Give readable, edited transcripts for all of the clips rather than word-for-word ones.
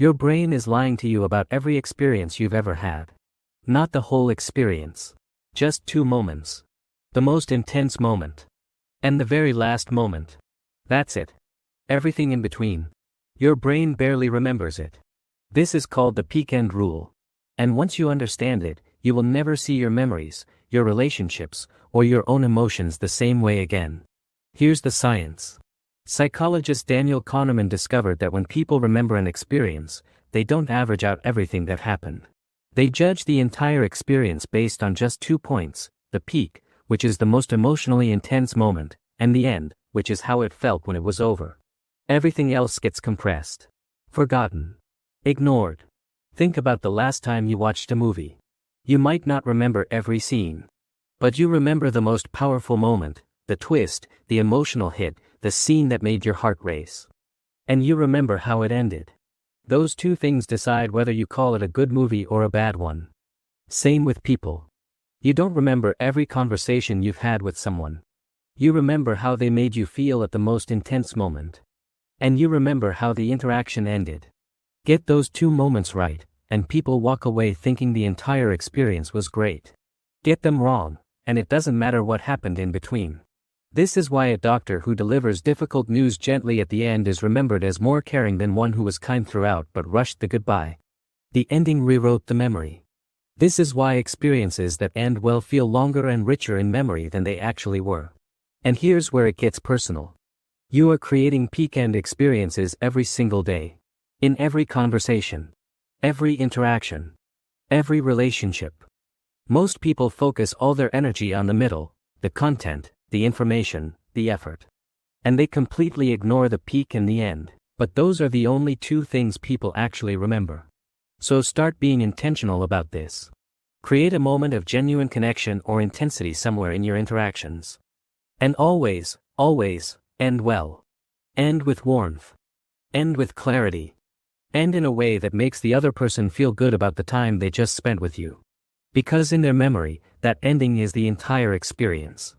Your brain is lying to you about every experience you've ever had. Not the whole experience. Just 2 moments. The most intense moment. And the very last moment. That's it. Everything in between. Your brain barely remembers it. This is called the peak end rule. And once you understand it, you will never see your memories, your relationships, or your own emotions the same way again. Here's the science. Psychologist Daniel Kahneman discovered that when people remember an experience, they don't average out everything that happened. They judge the entire experience based on just 2 points, the peak, which is the most emotionally intense moment, and the end, which is how it felt when it was over. Everything else gets compressed. Forgotten. Ignored. Think about the last time you watched a movie. You might not remember every scene. But you remember the most powerful moment, the twist, the emotional hit, the scene that made your heart race. And you remember how it ended. Those 2 things decide whether you call it a good movie or a bad one. Same with people. You don't remember every conversation you've had with someone. You remember how they made you feel at the most intense moment. And you remember how the interaction ended. Get those 2 moments right, and people walk away thinking the entire experience was great. Get them wrong, and it doesn't matter what happened in between. This is why a doctor who delivers difficult news gently at the end is remembered as more caring than one who was kind throughout but rushed the goodbye. The ending rewrote the memory. This is why experiences that end well feel longer and richer in memory than they actually were. And here's where it gets personal. You are creating peak end experiences every single day. In every conversation. Every interaction. Every relationship. Most people focus all their energy on the middle, the content, the information, the effort. And they completely ignore the peak and the end. But those are the only 2 things people actually remember. So start being intentional about this. Create a moment of genuine connection or intensity somewhere in your interactions. And always, always, end well. End with warmth. End with clarity. End in a way that makes the other person feel good about the time they just spent with you. Because in their memory, that ending is the entire experience.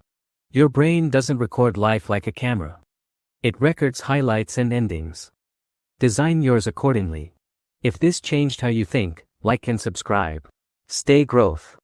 Your brain doesn't record life like a camera. It records highlights and endings. Design yours accordingly. If this changed how you think, like and subscribe. Stay growth.